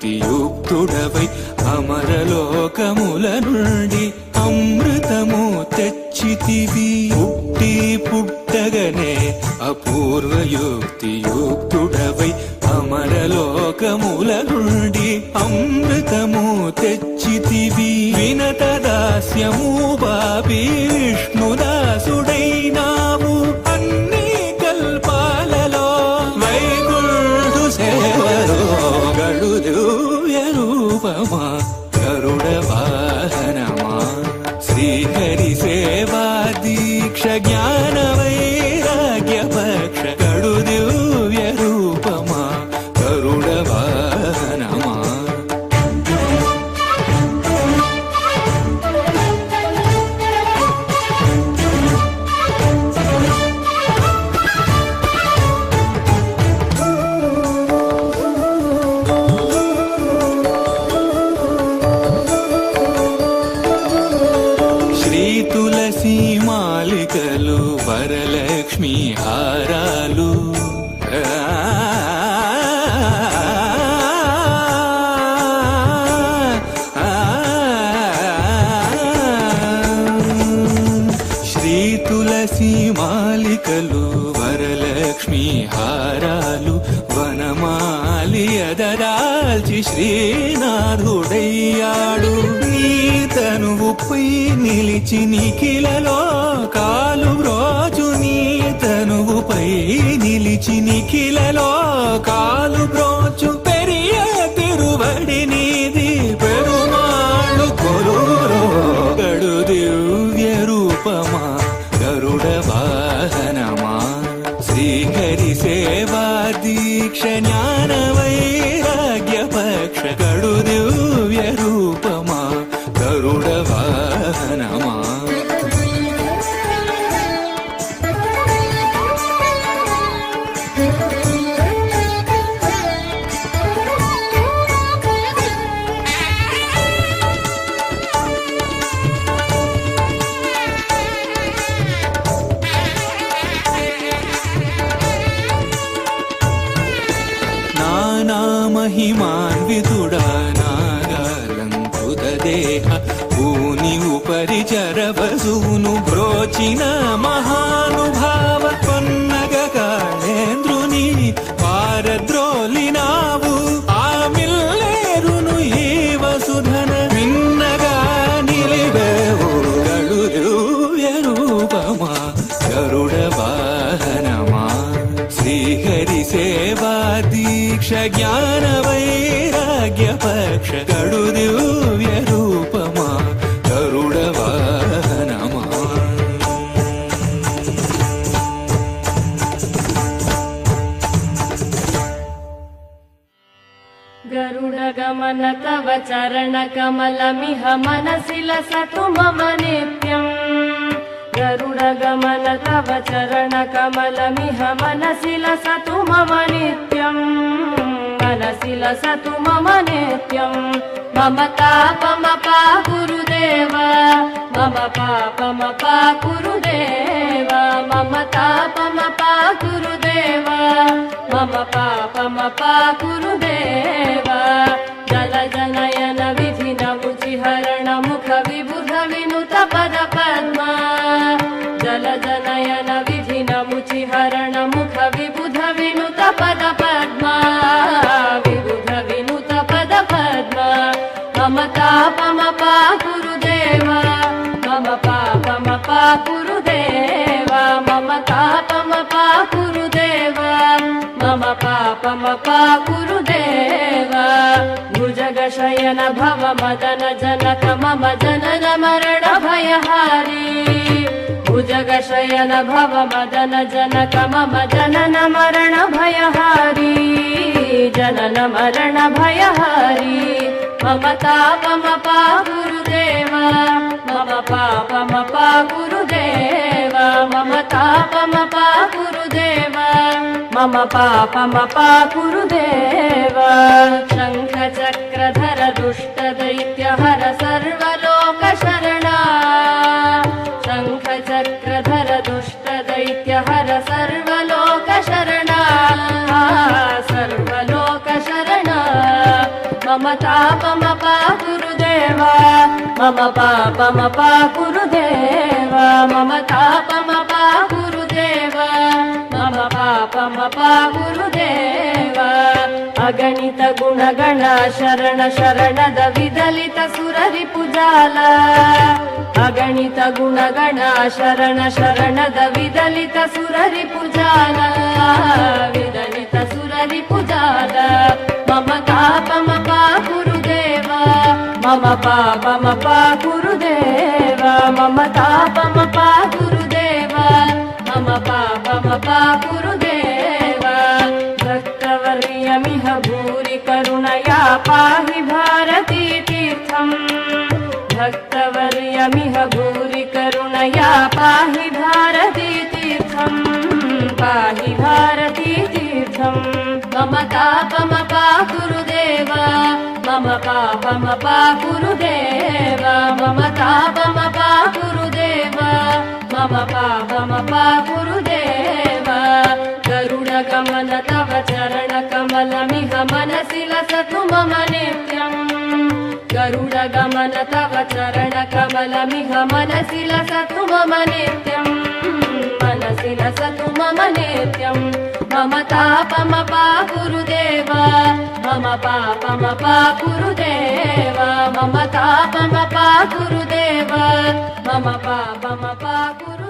యుక్తియుక్తుడవై అమరలోకముల నుండి అమృతము తెచ్చితివి. పుట్టి పుట్టగనే అపూర్వ యుక్తియుక్తుడవై అమరలోకముల నుండి అమృతము తెచ్చితివి. వినత దాస్యము బాబి విష్ణుదాసుడైనావు అన్ని కల్పాలలో. వైకుంఠు సేవలో గడు దివ్య రూపమా గరుడ వాహనమా. శ్రీహరి సేవా దీక్ష జ్ఞాన వైరాగ్య పక్ష గడు దివ్య రూపమా గరుడ వాహనమా. తులసి మాలికలు వరలక్ష్మి హారాలు శ్రీ తులసి మాలికలు వరలక్ష్మి హారాలు వనమాలి అదరాల్చి శ్రీనాథుడయ్యాడు. నీ తనువుపై నిలిచి నిఖిలలో కాలు బ్రోచు. నీ తనువుపై నిలిచి నిఖిలలో కాలు బ్రోచు. పెరియ తిరువడి నీది పెరుమాళ్ళు కొలురో గడు దివ్య రూపమా గరుడ వాహనమా. శ్రీహరి సేవా దీక్ష జ్ఞాన వైరాగ్య పక్ష గడు దివ్య రూపమా గరుడ వాహనమా. మహిమాన్వితుడా నాగాలంకృత దేహ భూని ఉపరి చరవసూను బ్రోచిన మహానుభావ. పన్నగ కాళేంద్రుని పారద్రోలినావు ఆ మిల్లేరును ఈ వసుధన మిన్నగా నిలివేవు గడు దివ్య రూపమా గరుడ వాహనమా. శ్రీహరి సేవా దీక్ష జ్ఞాన వైరాగ్య పక్ష గడు దివ్య రూపమా గరుడ వాహనమా. గరుడ గమన తవ చరణ కమలమిహ మనసి లసతు మమ నిత్యం. గరుడ గమన తవ చరణ కమలమిహ మనసి లసతు మమ నిత్యం. మనసి లసతు మమ నిత్యం. మమ తాపమపా గురుదేవ మమ పాపమపా గురుదేవ. మమ తాపమపా గురుదేవ మమ పాపమపా గురుదేవ. జల జనయన విధి నముచి హరణ ముఖ విబుధ వినుత పద పద్మ. జల జనయన విధి నముచి హరణ ముఖ విబుధ వినుత పద పద్మ. విబుధ వినుత పద పద్మ. మమ తాపమపా గురుదేవ మమ పాపమపా గురుదేవ. మమ తాపమపా గురుదేవ మమ పాపమపా గురుదేవ. భుజగ శయన భవ మదన జనక మమ జనన మరణ భయహారీ. భుజగ శయన భవ మదన జనక మమ జనన మరణ భయహారీ. జనన మరణ భయహారీ. మమ తాపమపా గురుదేవ మమ పాపమపా గురుదేవ. మమ తాపమపా గురుదేవ మమ పాపమపా గురుదేవ. శంఖ చక్రధర దుష్ట దైత్య హర సర్వలోక శరణా. శంఖ చక్రధర దుష్ట దైత్య హర సర్వలోక శరణా. సర్వలోక శరణా. మమ मम तापमपा गुरुदेव मम पापमपा गुरुदेव मम तापमपा गुरुदेव मम पापमपा गुरुदेव अगणित गुणगण शरण शरणद विदलित सुररिपुजाल अगणित गुणगण शरण शरणद विदलित सुररिपुजाल विदलित सुररिपुजाल मम तापमपा गुरुदेव मम पापमपा गुरुदेव मम तापमपा गुरुदेव मम पापमपा गुरुदेव भक्तवर्यमिह भूरि करुणया पाहि भारती तीर्थम् भक्तवर्यमिह भूरि करुणया पाहि भारती तीर्थम् पाहि भारती तीर्थम् मम तापमपा गुरुदेव मम पापमपा गुरुदेव मम तापमपा गुरुदेव मम पापमपा गुरुदेव गरुडगमन तव चरणकमलमिह मनसि लसतु मम नित्यम् गरुडगमन तव चरणकमलमिह मनसि लसतु मम नित्यम् मनसि लसतु मम नित्यम् मम तापमपा गुरुदेव मम पापमपा गुरुदेव मम तापमपा गुरुदेव मम पापमपा गुरुदेव